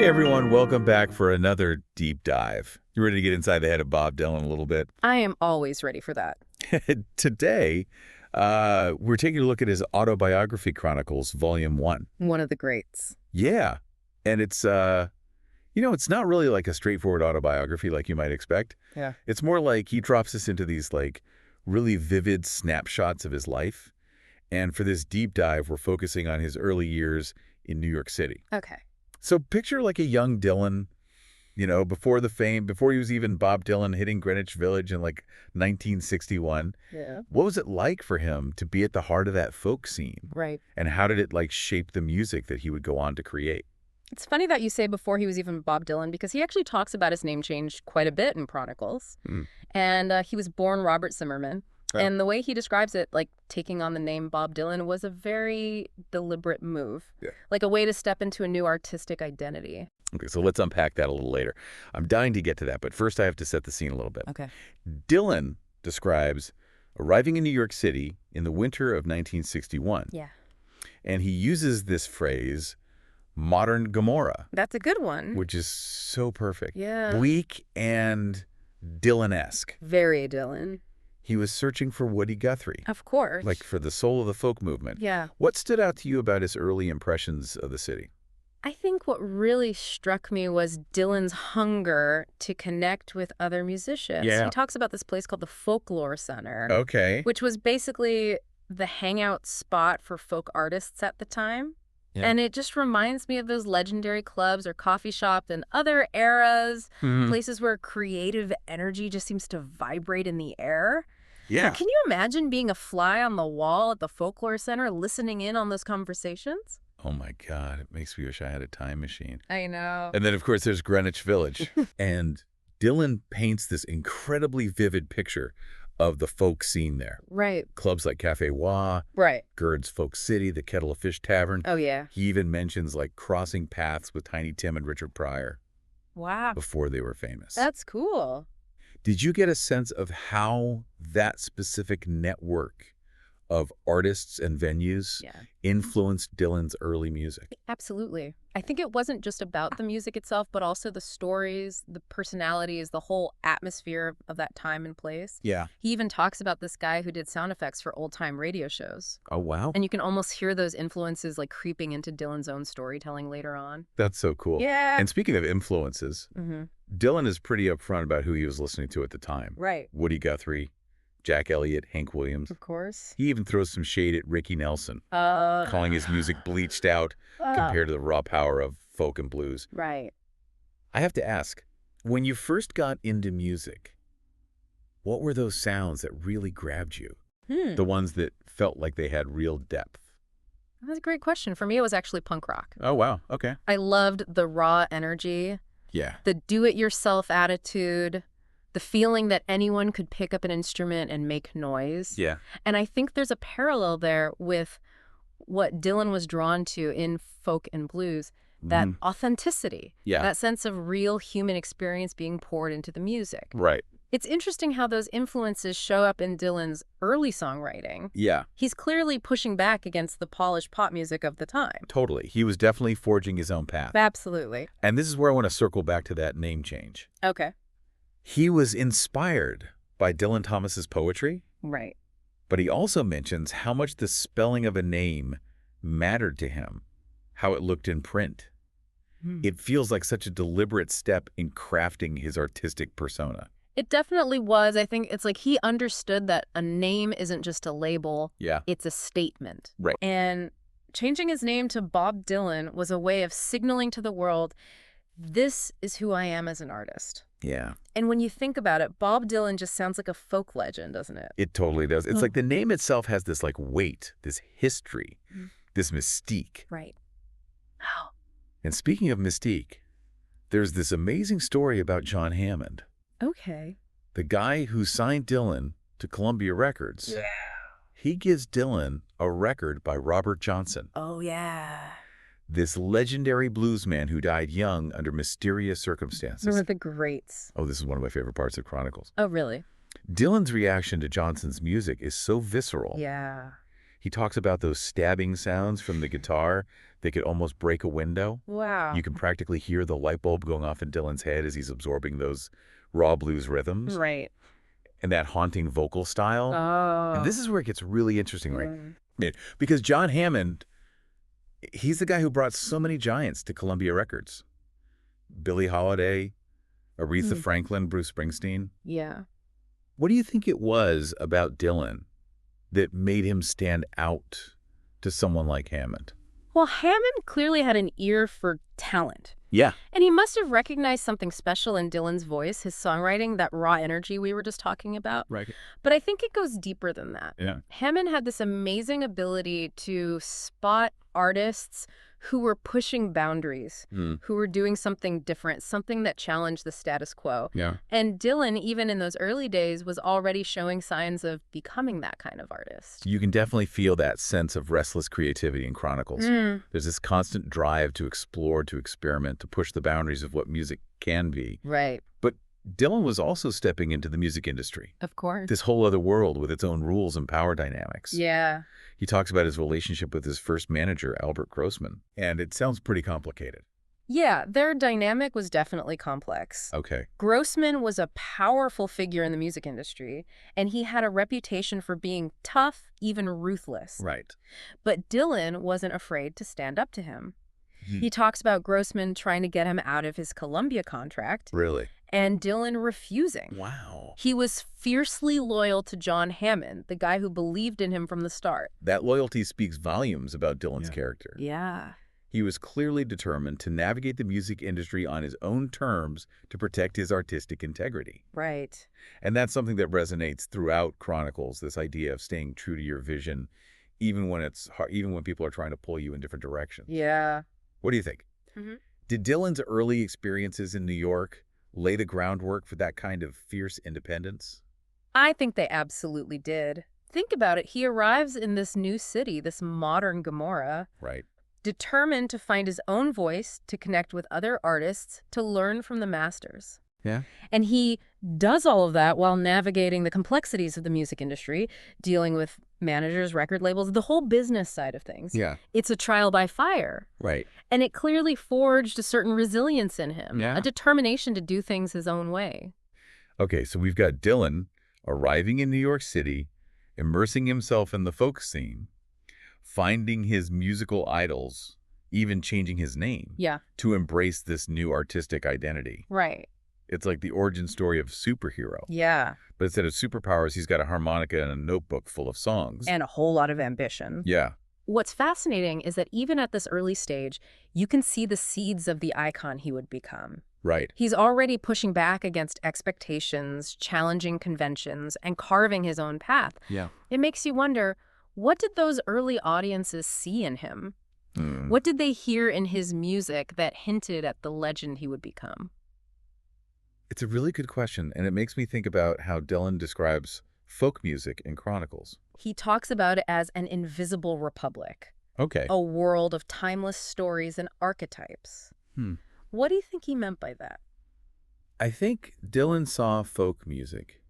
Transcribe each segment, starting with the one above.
Hey everyone, welcome back for another deep dive. You ready to get inside the head of Bob Dylan a little bit? I am always ready for that. Today, we're taking a look at his autobiography Chronicles, Volume 1. One of the greats. Yeah, and it's not really like a straightforward autobiography like you might expect. Yeah. It's more like he drops us into these really vivid snapshots of his life. And for this deep dive, we're focusing on his early years in New York City. Okay. So picture like a young Dylan, before the fame, before he was even Bob Dylan hitting Greenwich Village in 1961. Yeah. What was it like for him to be at the heart of that folk scene? Right. And how did it shape the music that he would go on to create? It's funny that you say before he was even Bob Dylan, because he actually talks about his name change quite a bit in Chronicles. Mm. And he was born Robert Zimmerman. Oh. And the way he describes it, like taking on the name Bob Dylan, was a very deliberate move. Yeah. Like a way to step into a new artistic identity. Okay, so let's unpack that a little later. I'm dying to get to that, but first I have to set the scene a little bit. Okay. Dylan describes arriving in New York City in the winter of 1961. Yeah. And he uses this phrase, modern Gomorrah, That's a good one. which is so perfect. Yeah. Bleak and Dylan-esque. Very Dylan. He was searching for Woody Guthrie, Of course. like for the soul of the folk movement. Yeah. What stood out to you about his early impressions of the city? I think what really struck me was Dylan's hunger to connect with other musicians. Yeah. He talks about this place called the Folklore Center, Okay. which was basically the hangout spot for folk artists at the time. Yeah. And it just reminds me of those legendary clubs or coffee shops in other eras, places where creative energy just seems to vibrate in the air. Yeah. Can you imagine being a fly on the wall at the Folklore Center listening in on those conversations? Oh my God, it makes me wish I had a time machine. I know. And then, of course, there's Greenwich Village. And Dylan paints this incredibly vivid picture of the folk scene there. Right. Clubs like Cafe Wah, Right. Gerd's Folk City, the Kettle of Fish Tavern. Oh, yeah. He even mentions crossing paths with Tiny Tim and Richard Pryor Wow. before they were famous. That's cool. Did you get a sense of how that specific network of artists and venues Yeah. influenced Dylan's early music? Absolutely. I think it wasn't just about the music itself, but also the stories, the personalities, the whole atmosphere of that time and place. Yeah. He even talks about this guy who did sound effects for old-time radio shows. Oh, wow. And you can almost hear those influences creeping into Dylan's own storytelling later on. That's so cool. Yeah. And speaking of influences, Dylan is pretty upfront about who he was listening to at the time. Right. Woody Guthrie, Jack Elliott, Hank Williams. Of course. He even throws some shade at Ricky Nelson, calling his music bleached out compared to the raw power of folk and blues. Right. I have to ask, when you first got into music, what were those sounds that really grabbed you? The ones that felt like they had real depth? That's a great question. For me, it was actually punk rock. Oh, wow. Okay. I loved the raw energy, Yeah. the do-it-yourself attitude, the feeling that anyone could pick up an instrument and make noise. Yeah. And I think there's a parallel there with what Dylan was drawn to in folk and blues, that authenticity, Yeah. that sense of real human experience being poured into the music. Right. It's interesting how those influences show up in Dylan's early songwriting. Yeah. He's clearly pushing back against the polished pop music of the time. Totally. He was definitely forging his own path. Absolutely. And this is where I want to circle back to that name change. Okay. He was inspired by Dylan Thomas's poetry, Right. but he also mentions how much the spelling of a name mattered to him, how it looked in print. It feels like such a deliberate step in crafting his artistic persona. It definitely was. I think it's like he understood that a name isn't just a label. Yeah. It's a statement. Right. And changing his name to Bob Dylan was a way of signaling to the world, this is who I am as an artist. Yeah. And when you think about it, Bob Dylan just sounds like a folk legend, doesn't it? It totally does. It's like the name itself has this weight, this history, this mystique. Right. Oh. And speaking of mystique, there's this amazing story about John Hammond, Okay. the guy who signed Dylan to Columbia Records. Yeah. He gives Dylan a record by Robert Johnson, Oh, yeah. this legendary bluesman who died young under mysterious circumstances. One of the greats. Oh, this is one of my favorite parts of Chronicles. Oh, really? Dylan's reaction to Johnson's music is so visceral. Yeah. He talks about those stabbing sounds from the guitar that could almost break a window. Wow. You can practically hear the light bulb going off in Dylan's head as he's absorbing those raw blues rhythms. Right. And that haunting vocal style. Oh. And this is where it gets really interesting, right? Because John Hammond, he's the guy who brought so many giants to Columbia Records. Billie Holiday, Aretha Franklin, Bruce Springsteen. Yeah. What do you think it was about Dylan that made him stand out to someone like Hammond? Well, Hammond clearly had an ear for talent. Yeah. And he must have recognized something special in Dylan's voice, his songwriting, that raw energy we were just talking about. Right. But I think it goes deeper than that. Yeah. Hammond had this amazing ability to spot artists who were pushing boundaries, who were doing something different, something that challenged the status quo. Yeah. And Dylan, even in those early days, was already showing signs of becoming that kind of artist. You can definitely feel that sense of restless creativity in Chronicles. There's this constant drive to explore, to experiment, to push the boundaries of what music can be. Right. But Dylan was also stepping into the music industry. Of course. This whole other world with its own rules and power dynamics. Yeah. He talks about his relationship with his first manager, Albert Grossman, and it sounds pretty complicated. Yeah, their dynamic was definitely complex. Okay. Grossman was a powerful figure in the music industry, and he had a reputation for being tough, even ruthless. Right. But Dylan wasn't afraid to stand up to him. He talks about Grossman trying to get him out of his Columbia contract. Really? And Dylan refusing. Wow. He was fiercely loyal to John Hammond, the guy who believed in him from the start. That loyalty speaks volumes about Dylan's character. Yeah. He was clearly determined to navigate the music industry on his own terms to protect his artistic integrity. Right. And that's something that resonates throughout Chronicles, this idea of staying true to your vision, even when it's hard, even when people are trying to pull you in different directions. Yeah. What do you think? Did Dylan's early experiences in New York lay the groundwork for that kind of fierce independence? I think they absolutely did. Think about it. He arrives in this new city, this modern Gomorrah, Right. determined to find his own voice, to connect with other artists, to learn from the masters. Yeah. And he does all of that while navigating the complexities of the music industry, dealing with managers, record labels, the whole business side of things. Yeah. It's a trial by fire. Right. And it clearly forged a certain resilience in him, Yeah. a determination to do things his own way. Okay, so we've got Dylan arriving in New York City, immersing himself in the folk scene, finding his musical idols, even changing his name Yeah. to embrace this new artistic identity. Right. It's like the origin story of a superhero. Yeah. But instead of superpowers, he's got a harmonica and a notebook full of songs. And a whole lot of ambition. Yeah. What's fascinating is that even at this early stage, you can see the seeds of the icon he would become. Right. He's already pushing back against expectations, challenging conventions, and carving his own path. Yeah. It makes you wonder, what did those early audiences see in him? What did they hear in his music that hinted at the legend he would become? It's a really good question, and it makes me think about how Dylan describes folk music in Chronicles. He talks about it as an invisible republic, Okay. a world of timeless stories and archetypes. What do you think he meant by that? I think Dylan saw folk music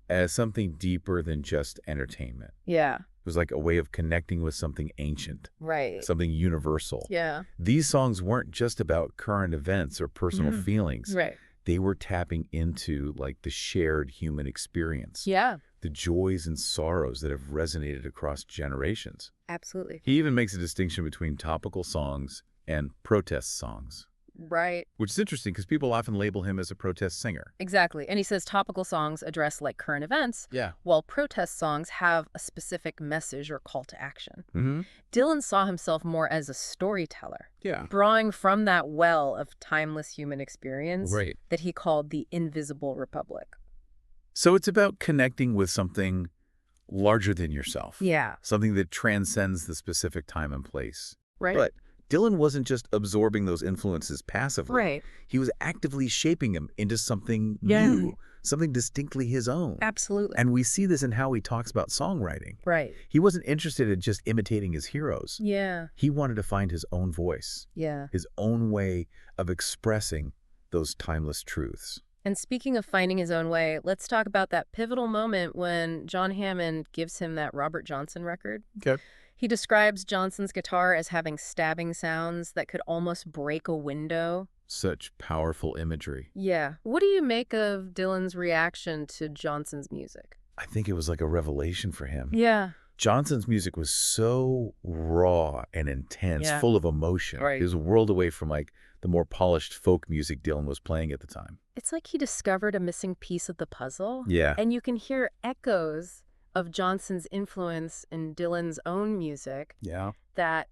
as something deeper than just entertainment. Yeah. It was like a way of connecting with something ancient, Right. something universal. Yeah. These songs weren't just about current events or personal feelings. Right. They were tapping into like the shared human experience, Yeah. the joys and sorrows that have resonated across generations. Absolutely. He even makes a distinction between topical songs and protest songs, Right. which is interesting because people often label him as a protest singer. Exactly. And he says topical songs address like current events, Yeah. while protest songs have a specific message or call to action. Mm-hmm. Dylan saw himself more as a storyteller, Yeah. drawing from that well of timeless human experience Right. that he called the invisible republic. So it's about connecting with something larger than yourself. Yeah. Something that transcends the specific time and place. Right. But Dylan wasn't just absorbing those influences passively. Right. He was actively shaping them into something Yeah. new, something distinctly his own. Absolutely. And we see this in how he talks about songwriting. Right. He wasn't interested in just imitating his heroes. Yeah. He wanted to find his own voice, Yeah. his own way of expressing those timeless truths. And speaking of finding his own way, let's talk about that pivotal moment when John Hammond gives him that Robert Johnson record. Okay. He describes Johnson's guitar as having stabbing sounds that could almost break a window. Such powerful imagery. Yeah. What do you make of Dylan's reaction to Johnson's music? I think it was like a revelation for him. Yeah. Johnson's music was so raw and intense, Yeah. full of emotion. Right. It was a world away from like the more polished folk music Dylan was playing at the time. It's like he discovered a missing piece of the puzzle. Yeah. And you can hear echoes of Johnson's influence in Dylan's own music. Yeah. That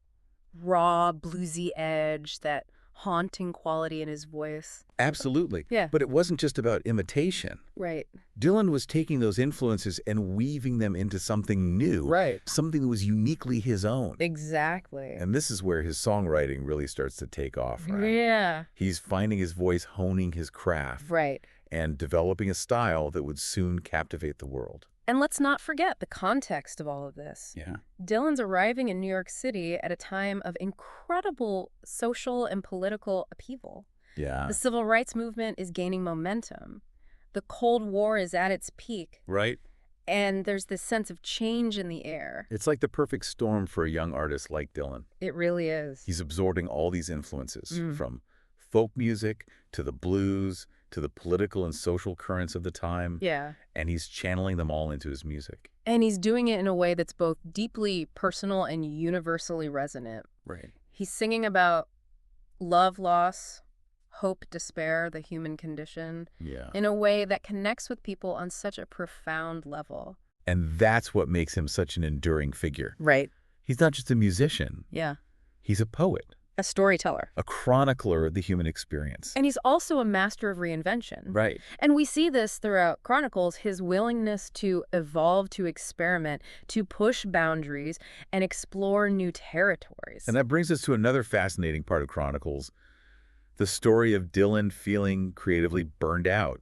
raw, bluesy edge, that haunting quality in his voice. Absolutely. Yeah. But it wasn't just about imitation. Right. Dylan was taking those influences and weaving them into something new. Right. Something that was uniquely his own. Exactly. And this is where his songwriting really starts to take off, right? Yeah. He's finding his voice, honing his craft, Right. and developing a style that would soon captivate the world. And let's not forget the context of all of this. Yeah. Dylan's arriving in New York City at a time of incredible social and political upheaval. Yeah. The civil rights movement is gaining momentum. The Cold War is at its peak. Right. And there's this sense of change in the air. It's like the perfect storm for a young artist like Dylan. It really is. He's absorbing all these influences, from folk music to the blues to the political and social currents of the time. Yeah. And he's channeling them all into his music. And he's doing it in a way that's both deeply personal and universally resonant. Right. He's singing about love, loss, hope, despair, the human condition, Yeah. in a way that connects with people on such a profound level. And that's what makes him such an enduring figure. Right. He's not just a musician. Yeah. He's a poet, A storyteller. a chronicler of the human experience. And he's also a master of reinvention. Right. And we see this throughout Chronicles, his willingness to evolve, to experiment, to push boundaries, and explore new territories. And that brings us to another fascinating part of Chronicles, the story of Dylan feeling creatively burned out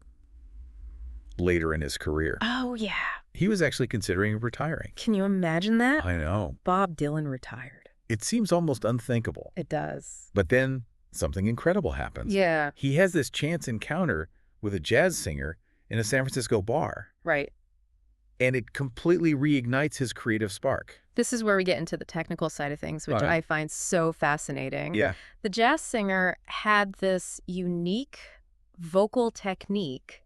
later in his career. Oh, yeah. He was actually considering retiring. Can you imagine that? I know. Bob Dylan retired. It seems almost unthinkable. It does. But then something incredible happens. Yeah. He has this chance encounter with a jazz singer in a San Francisco bar, Right. and it completely reignites his creative spark. This is where we get into the technical side of things, which Right. I find so fascinating. Yeah. The jazz singer had this unique vocal technique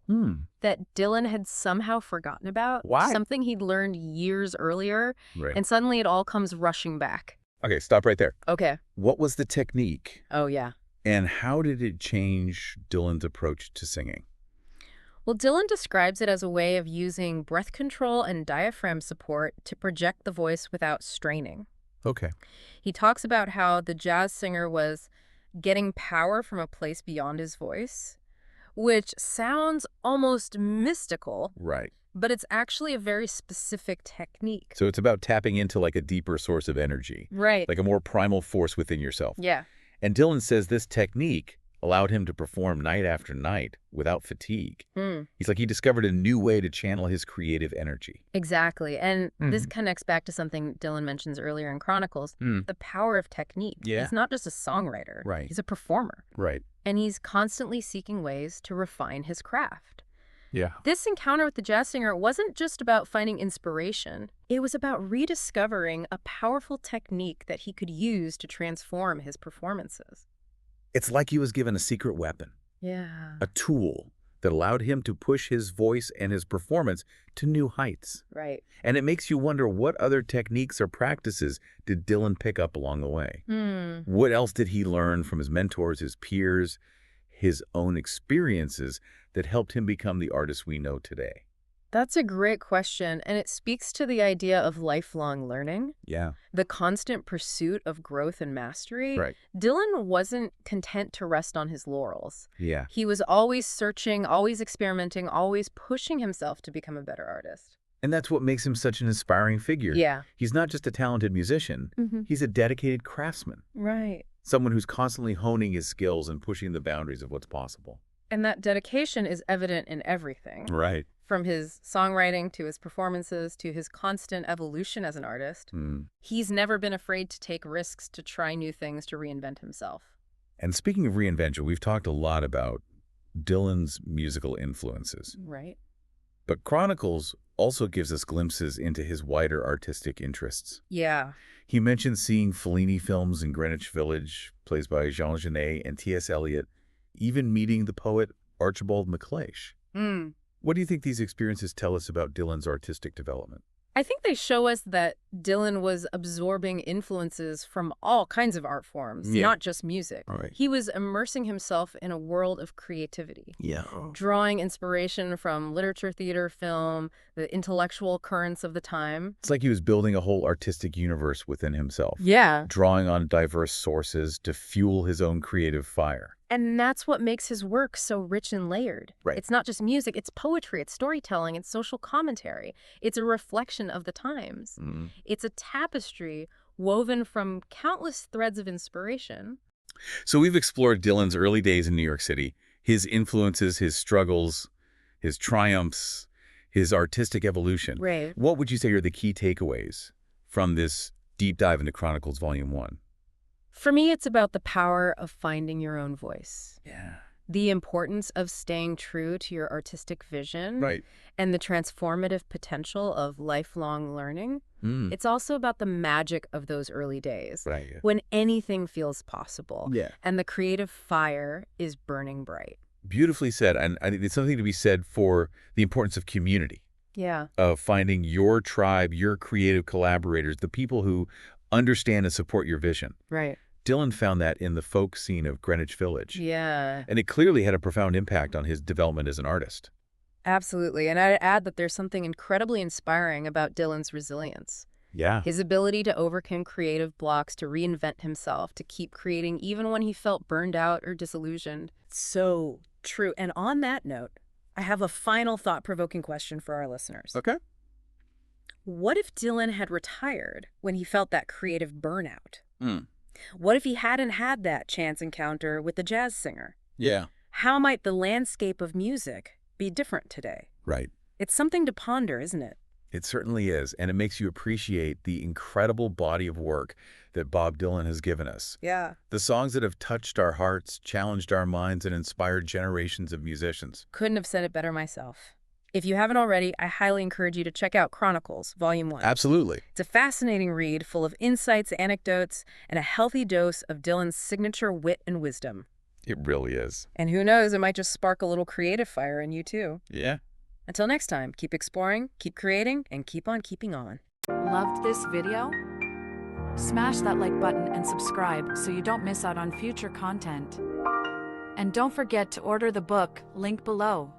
that Dylan had somehow forgotten about. Why? Something he'd learned years earlier, Right. and suddenly it all comes rushing back. Okay, stop right there. Okay. What was the technique, Oh, yeah. and how did it change Dylan's approach to singing? Well, Dylan describes it as a way of using breath control and diaphragm support to project the voice without straining. Okay. He talks about how the jazz singer was getting power from a place beyond his voice, which sounds almost mystical, Right. but it's actually a very specific technique. So it's about tapping into like a deeper source of energy, Right. like a more primal force within yourself. Yeah. And Dylan says this technique allowed him to perform night after night without fatigue. He's like, he discovered a new way to channel his creative energy. Exactly. And this connects back to something Dylan mentions earlier in Chronicles, the power of technique. Yeah. He's not just a songwriter. Right. He's a performer. Right. And he's constantly seeking ways to refine his craft. Yeah. This encounter with the jazz singer wasn't just about finding inspiration. It was about rediscovering a powerful technique that he could use to transform his performances. It's like he was given a secret weapon, Yeah. a tool that allowed him to push his voice and his performance to new heights. Right. And it makes you wonder, what other techniques or practices did Dylan pick up along the way? What else did he learn from his mentors, his peers, his own experiences that helped him become the artist we know today? That's a great question, and it speaks to the idea of lifelong learning, Yeah. the constant pursuit of growth and mastery. Right. Dylan wasn't content to rest on his laurels. Yeah. He was always searching, always experimenting, always pushing himself to become a better artist. And that's what makes him such an inspiring figure. Yeah. He's not just a talented musician. He's a dedicated craftsman, Right. someone who's constantly honing his skills and pushing the boundaries of what's possible. And that dedication is evident in everything. Right. From his songwriting to his performances to his constant evolution as an artist. He's never been afraid to take risks, to try new things, to reinvent himself. And speaking of reinvention, we've talked a lot about Dylan's musical influences. Right. But Chronicles also gives us glimpses into his wider artistic interests. Yeah. He mentions seeing Fellini films in Greenwich Village, plays by Jean Genet and T.S. Eliot, even meeting the poet Archibald MacLeish. Mm. What do you think these experiences tell us about Dylan's artistic development? I think they show us that Dylan was absorbing influences from all kinds of art forms, not just music. Right. He was immersing himself in a world of creativity, drawing inspiration from literature, theater, film, the intellectual currents of the time. It's like he was building a whole artistic universe within himself. Yeah. Drawing on diverse sources to fuel his own creative fire. And that's what makes his work so rich and layered. Right. It's not just music, it's poetry, it's storytelling, it's social commentary. It's a reflection of the times. It's a tapestry woven from countless threads of inspiration. So we've explored Dylan's early days in New York City, his influences, his struggles, his triumphs, his artistic evolution. Right. What would you say are the key takeaways from this deep dive into Chronicles Volume 1? For me, it's about the power of finding your own voice. Yeah. The importance of staying true to your artistic vision. Right. And the transformative potential of lifelong learning. It's also about the magic of those early days. Right. Yeah. When anything feels possible. Yeah. And the creative fire is burning bright. Beautifully said. And I think there's something to be said for the importance of community, Yeah. of finding your tribe, your creative collaborators, the people who understand and support your vision. Right. Dylan found that in the folk scene of Greenwich Village. Yeah. And it clearly had a profound impact on his development as an artist. Absolutely. And I'd add that there's something incredibly inspiring about Dylan's resilience. Yeah. His ability to overcome creative blocks, to reinvent himself, to keep creating even when he felt burned out or disillusioned. So true. And on that note, I have a final thought-provoking question for our listeners. Okay. What if Dylan had retired when he felt that creative burnout? Mm. What if he hadn't had that chance encounter with the jazz singer? Yeah. How might the landscape of music be different today? Right. It's something to ponder, isn't it? It certainly is. And it makes you appreciate the incredible body of work that Bob Dylan has given us. Yeah. The songs that have touched our hearts, challenged our minds, and inspired generations of musicians. Couldn't have said it better myself. If you haven't already, I highly encourage you to check out Chronicles, Volume 1. Absolutely. It's a fascinating read full of insights, anecdotes, and a healthy dose of Dylan's signature wit and wisdom. It really is. And who knows, it might just spark a little creative fire in you too. Yeah. Until next time, keep exploring, keep creating, and keep on keeping on. Loved this video? Smash that like button and subscribe so you don't miss out on future content. And don't forget to order the book, link below.